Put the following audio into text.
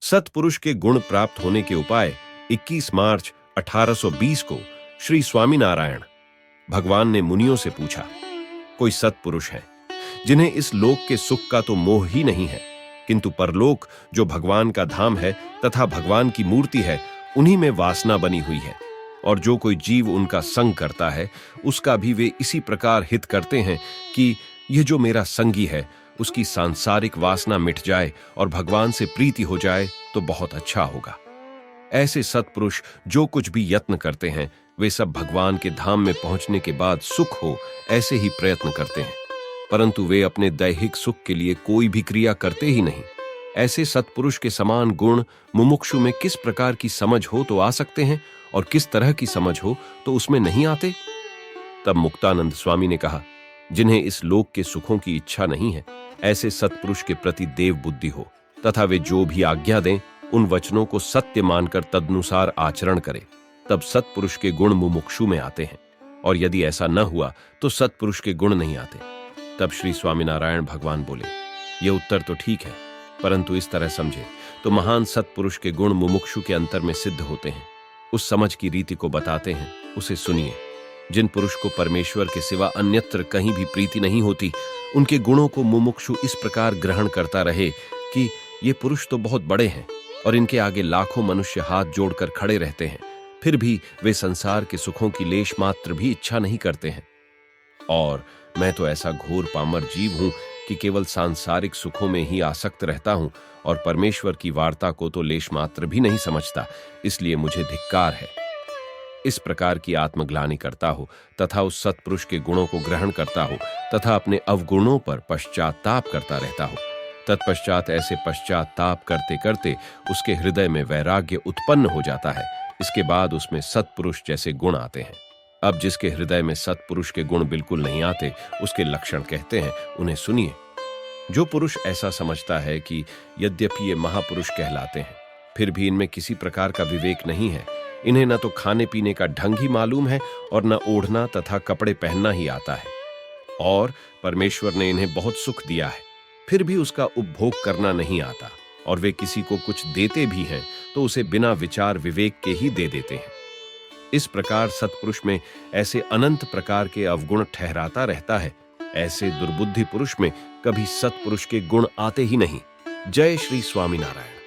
सत्पुरुष के गुण प्राप्त होने के उपाय 21 मार्च 1820 को श्री स्वामीनारायण भगवान ने मुनियों से पूछा। कोई सत्पुरुष है जिन्हें इस लोक के सुख का तो मोह ही नहीं है, किंतु परलोक जो भगवान का धाम है तथा भगवान की मूर्ति है, उन्हीं में वासना बनी हुई है। और जो कोई जीव उनका संग करता है उसका भी वे इसी प्रकार हित करते हैं कि यह जो मेरा संगी है उसकी सांसारिक वासना मिट जाए और भगवान से प्रीति हो जाए तो बहुत अच्छा होगा। ऐसे सत्पुरुष जो कुछ भी यत्न करते हैं वे सब भगवान के धाम में पहुंचने के बाद सुख हो ऐसे ही प्रयत्न करते हैं, परंतु वे अपने दैहिक सुख के लिए कोई भी क्रिया करते ही नहीं। ऐसे सत्पुरुष के समान गुण मुमुक्षु में किस प्रकार की समझ हो तो आ सकते हैं और किस तरह की समझ हो तो उसमें नहीं आते। तब मुक्तानंद स्वामी ने कहा, जिन्हें इस लोक के सुखों की इच्छा नहीं है, ऐसे सत्पुरुष के प्रति देव बुद्धि हो तथा वे जो भी आज्ञा दें उन वचनों को सत्य मानकर तदनुसार आचरण करे, तब सत्पुरुष के गुण मुमुक्षु में आते हैं। और यदि ऐसा न हुआ तो सत्पुरुष के गुण नहीं आते। तब श्री स्वामीनारायण भगवान बोले, यह उत्तर तो ठीक है, परंतु इस तरह समझे तो महान सत्पुरुष के गुण मुमुक्षु के अंतर में सिद्ध होते हैं। उस समझ की रीति को बताते हैं, उसे सुनिए। जिन पुरुष को परमेश्वर के सिवा अन्यत्र कहीं भी प्रीति नहीं होती, उनके गुणों को मुमुक्षु इस प्रकार ग्रहण करता रहे कि ये पुरुष तो बहुत बड़े हैं और इनके आगे लाखों मनुष्य हाथ जोड़कर खड़े रहते हैं, फिर भी वे संसार के सुखों की लेश मात्र भी इच्छा नहीं करते हैं। और मैं तो ऐसा घोर पामर जीव हूं कि केवल सांसारिक सुखों में ही आसक्त रहता हूं और परमेश्वर की वार्ता को तो लेश मात्र भी नहीं समझता, इसलिए मुझे धिक्कार है। इस प्रकार की आत्मग्लानि करता हो तथा उस सत्पुरुष के गुणों को ग्रहण करता हो तथा अपने अवगुणों पर पश्चाताप करता रहता हो। तत्पश्चात ऐसे पश्चाताप करते करते उसके हृदय में वैराग्य उत्पन्न हो जाता है। इसके बाद उसमें सत्पुरुष जैसे गुण आते हैं। अब जिसके हृदय में सत्पुरुष के गुण बिल्कुल नहीं आते उसके लक्षण कहते हैं, उन्हें सुनिए। जो पुरुष ऐसा समझता है कि यद्यपि ये महापुरुष कहलाते हैं फिर भी इनमें किसी प्रकार का विवेक नहीं है, इन्हें न तो खाने पीने का ढंग ही मालूम है और न ओढ़ना तथा कपड़े पहनना ही आता है, और परमेश्वर ने इन्हें बहुत सुख दिया है फिर भी उसका उपभोग करना नहीं आता, और वे किसी को कुछ देते भी हैं तो उसे बिना विचार विवेक के ही दे देते हैं। इस प्रकार सत्पुरुष में ऐसे अनंत प्रकार के अवगुण ठहराता रहता है। ऐसे दुर्बुद्धि पुरुष में कभी सत्पुरुष के गुण आते ही नहीं। जय श्री स्वामीनारायण।